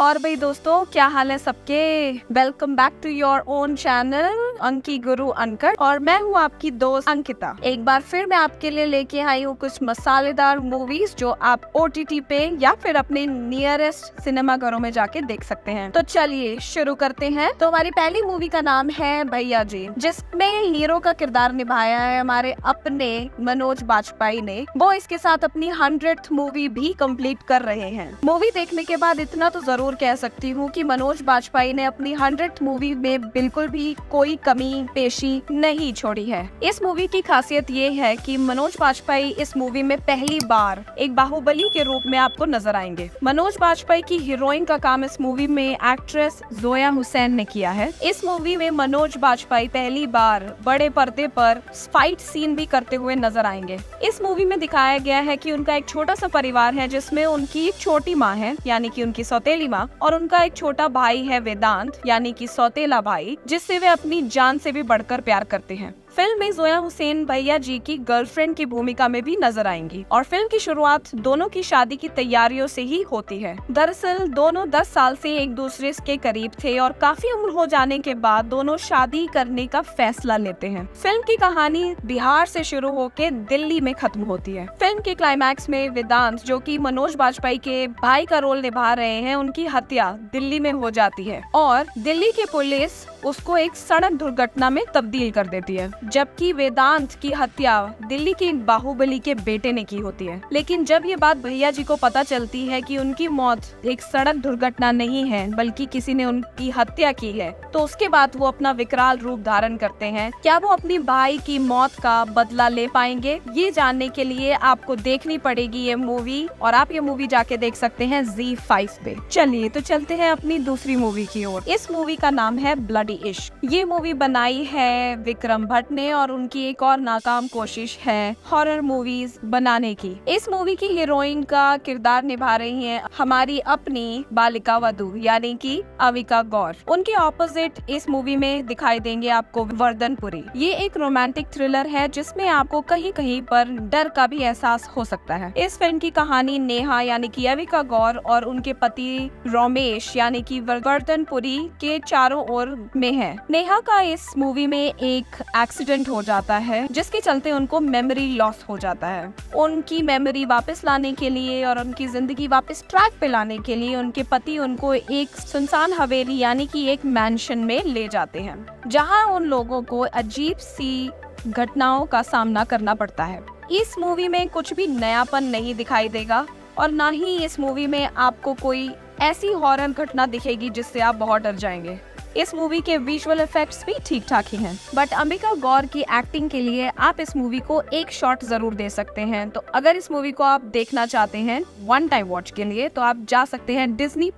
और भाई दोस्तों, क्या हाल है सबके। Welcome back to your own channel Anki Guru uncut. और मैं हूँ आपकी दोस्त अंकिता। एक बार फिर मैं आपके लिए लेके आई हूँ कुछ मसालेदार मूवीज जो आप OTT पे या फिर अपने नियरेस्ट सिनेमा घरों में जाके देख सकते हैं। तो चलिए शुरू करते हैं। तो हमारी पहली मूवी का नाम है भैया जी, जिसमें हीरो का किरदार निभाया है हमारे अपने मनोज बाजपेयी ने। वो इसके साथ अपनी 100th मूवी भी कंप्लीट कर रहे हैं। मूवी देखने के बाद इतना तो जरूर कह सकती हूँ कि मनोज बाजपेयी ने अपनी 100th मूवी में बिल्कुल भी कोई कमी पेशी नहीं छोड़ी है। इस मूवी की खासियत ये है कि मनोज बाजपेयी इस मूवी में पहली बार एक बाहुबली के रूप में आपको नजर आएंगे। मनोज बाजपेयी की हीरोइन का काम इस मूवी में एक्ट्रेस जोया हुसैन ने किया है। इस मूवी में मनोज बाजपेयी पहली बार बड़े पर्दे पर फाइट सीन भी करते हुए नजर आएंगे। इस मूवी में दिखाया गया है कि उनका एक छोटा सा परिवार है, जिसमें उनकी एक छोटी माँ है यानी कि उनकी सौतेली माँ, और उनका एक छोटा भाई है वेदांत यानी कि सौतेला भाई, जिससे वे अपनी जान से भी बढ़कर प्यार करते हैं। फिल्म में जोया हुसैन भैया जी की गर्लफ्रेंड की भूमिका में भी नजर आएंगी और फिल्म की शुरुआत दोनों की शादी की तैयारियों से ही होती है। दरअसल दोनों 10 साल से एक दूसरे के करीब थे और काफी उम्र हो जाने के बाद दोनों शादी करने का फैसला लेते हैं। फिल्म की कहानी बिहार से शुरू होकर दिल्ली में खत्म होती है। फिल्म के क्लाइमैक्स में वेदांत, जो कि मनोज बाजपेयी के भाई का रोल निभा रहे हैं, उनकी हत्या दिल्ली में हो जाती है और दिल्ली की पुलिस उसको एक सड़क दुर्घटना में तब्दील कर देती है, जबकि वेदांत की हत्या दिल्ली के बाहुबली के बेटे ने की होती है। लेकिन जब ये बात भैया जी को पता चलती है कि उनकी मौत एक सड़क दुर्घटना नहीं है बल्कि किसी ने उनकी हत्या की है, तो उसके बाद वो अपना विकराल रूप धारण करते हैं। क्या वो अपनी भाई की मौत का बदला ले पाएंगे? ये जानने के लिए आपको देखनी पड़ेगी ये मूवी, और आप ये मूवी जाके देख सकते हैं ZEE5 पे। चलिए तो चलते हैं अपनी दूसरी मूवी की ओर। इस मूवी का नाम है ब्लडी इश्क। ये मूवी बनाई है विक्रम भट्ट ने और उनकी एक और नाकाम कोशिश है हॉरर मूवीज बनाने की। इस मूवी की हीरोइन का किरदार निभा रही हैं हमारी अपनी बालिका वधू यानी कि अविका गौर। उनके ऑपोजिट इस मूवी में दिखाई देंगे आपको वर्धन पुरी। ये एक रोमांटिक थ्रिलर है जिसमें आपको कहीं कहीं पर डर का भी एहसास हो सकता है। इस फिल्म की कहानी नेहा यानी कि अविका गौर और उनके पति रोमेश यानी कि वर्धन पुरी के चारों ओर में है। नेहा का इस मूवी में एक एक्सीडेंट हो जाता है जिसके चलते उनको मेमोरी लॉस हो जाता है। उनकी मेमोरी वापस लाने के लिए और उनकी जिंदगी वापस ट्रैक पे लाने के लिए उनके पति उनको एक सुनसान हवेली यानी कि एक मैंशन में ले जाते हैं, जहां उन लोगों को अजीब सी घटनाओं का सामना करना पड़ता है। इस मूवी में कुछ भी नयापन नहीं दिखाई देगा और ना ही इस मूवी में आपको कोई ऐसी हॉरर घटना दिखेगी जिससे आप बहुत डर जाएंगे। इस मूवी के विजुअल इफेक्ट्स भी ठीक ठाक ही हैं, बट अम्बिका गौर की एक्टिंग के लिए आप इस मूवी को एक शॉट जरूर दे सकते हैं। तो अगर इस मूवी को आप देखना चाहते हैं वन टाइम वॉच के लिए, तो आप जा सकते हैं Disney+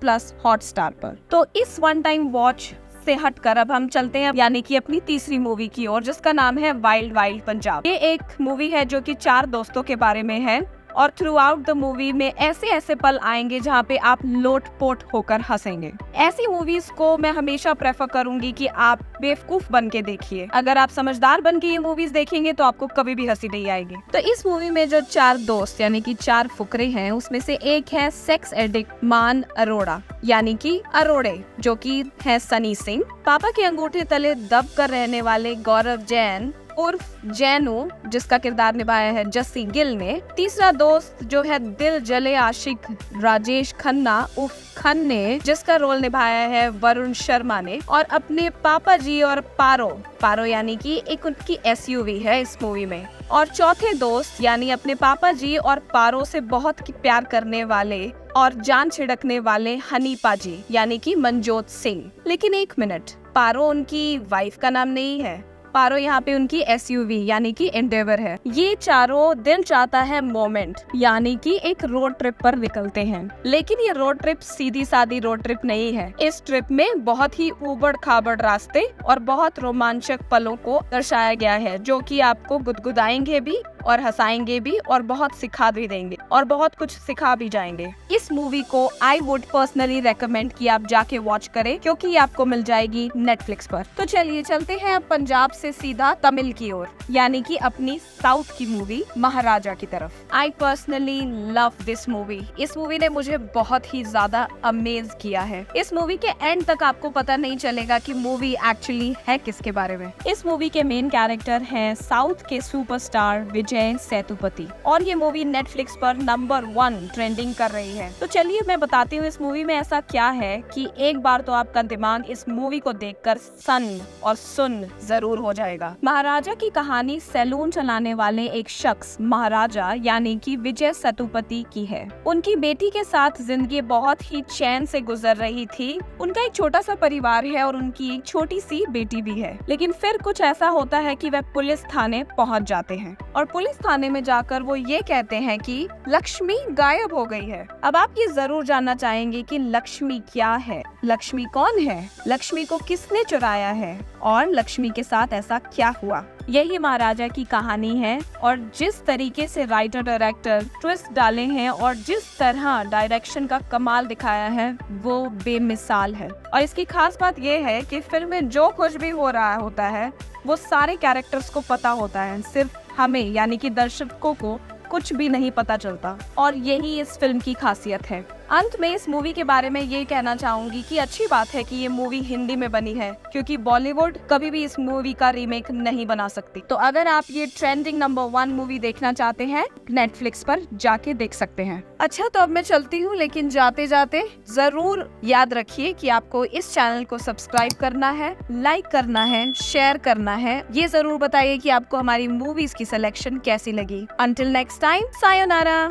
हॉटस्टार पर। तो इस वन टाइम वॉच से हटकर अब हम चलते हैं यानी कि अपनी तीसरी मूवी की ओर, जिसका नाम है वाइल्ड वाइल्ड पंजाब। ये एक मूवी है जो कि 4 दोस्तों के बारे में है और थ्रू आउट द मूवी में ऐसे ऐसे पल आएंगे जहाँ पे आप लोटपोट होकर हंसेंगे। ऐसी मूवीज को मैं हमेशा प्रेफर करूंगी कि आप बेवकूफ बन के देखिए। अगर आप समझदार बन के ये मूवीज देखेंगे तो आपको कभी भी हंसी नहीं आएगी। तो इस मूवी में जो 4 दोस्त यानी कि 4 फुकरे हैं, उसमें से एक है सेक्स एडिक्ट मान अरोड़ा यानी कि अरोड़े, जो कि है सनी सिंह। पापा के अंगूठे तले दब कर रहने वाले गौरव जैन उर्फ जैनू, जिसका किरदार निभाया है जस्सी गिल ने। तीसरा दोस्त जो है दिल जले आशिक राजेश खन्ना उर्फ खन्ने, जिसका रोल निभाया है वरुण शर्मा ने। और अपने पापा जी और पारो यानी कि एक उनकी SUV है इस मूवी में। और चौथे दोस्त यानी अपने पापा जी और पारो से बहुत प्यार करने वाले और जान छिड़कने वाले हनीपा जी यानी कि मनजोत सिंह। लेकिन एक मिनट, पारो उनकी वाइफ का नाम नहीं है। पारो यहाँ पे उनकी SUV यानी कि एंडेवर है। ये चारों दिल चाहता है मोमेंट यानी कि एक रोड ट्रिप पर निकलते हैं, लेकिन ये रोड ट्रिप सीधी सादी रोड ट्रिप नहीं है। इस ट्रिप में बहुत ही उबड़ खाबड़ रास्ते और बहुत रोमांचक पलों को दर्शाया गया है, जो कि आपको गुदगुदाएंगे भी और हंसाएंगे भी और बहुत सिखा भी देंगे और बहुत कुछ सिखा भी जाएंगे। इस मूवी को आई वुड पर्सनली रेकमेंड कि आप जाके वॉच करें, क्योंकि ये आपको मिल जाएगी नेटफ्लिक्स पर। तो चलिए चलते हैं अब पंजाब से सीधा तमिल की ओर, यानी कि अपनी साउथ की मूवी महाराजा की तरफ। I personally love this movie. इस मूवी ने मुझे बहुत ही ज्यादा अमेज किया है। इस मूवी के एंड तक आपको पता नहीं चलेगा कि मूवी एक्चुअली है किसके बारे में। इस मूवी के मेन कैरेक्टर हैं साउथ के सुपरस्टार विजय सेतुपति और ये मूवी नेटफ्लिक्स पर नंबर 1 ट्रेंडिंग कर रही है। तो चलिए मैं बताती हूँ इस मूवी में ऐसा क्या है कि एक बार तो आपका दिमाग इस मूवी को देखकर सन और सुन जरूर हो जाएगा। महाराजा की कहानी सैलून चलाने वाले एक शख्स महाराजा यानी कि विजय सेतुपति की है। उनकी बेटी के साथ जिंदगी बहुत ही चैन से गुजर रही थी। उनका एक छोटा सा परिवार है और उनकी एक छोटी सी बेटी भी है। लेकिन फिर कुछ ऐसा होता है कि वह पुलिस थाने पहुंच जाते हैं और पुलिस थाने में जाकर वो ये कहते हैं कि लक्ष्मी गायब हो गई है। अब आप ये जरूर जानना चाहेंगे कि लक्ष्मी क्या है, लक्ष्मी कौन है, लक्ष्मी को किसने चुराया है और लक्ष्मी के साथ ऐसा क्या हुआ। यही महाराजा की कहानी है और जिस तरीके से राइटर डायरेक्टर ट्विस्ट डाले हैं और जिस तरह डायरेक्शन का कमाल दिखाया है वो बेमिसाल है। और इसकी खास बात ये है कि फिल्म में जो कुछ भी हो रहा होता है वो सारे कैरेक्टर्स को पता होता है, सिर्फ हमें यानी कि दर्शकों को कुछ भी नहीं पता चलता और यही इस फिल्म की खासियत है। अंत में इस मूवी के बारे में ये कहना चाहूंगी कि अच्छी बात है कि ये मूवी हिंदी में बनी है, क्योंकि बॉलीवुड कभी भी इस मूवी का रीमेक नहीं बना सकती। तो अगर आप ये ट्रेंडिंग नंबर 1 मूवी देखना चाहते हैं नेटफ्लिक्स पर जाके देख सकते हैं। अच्छा तो अब मैं चलती हूँ, लेकिन जाते जाते जरूर याद रखिए कि आपको इस चैनल को सब्सक्राइब करना है, लाइक करना है, शेयर करना है। ये जरूर बताइए कि आपको हमारी मूवीज की सिलेक्शन कैसी लगी। Until next time, sayonara.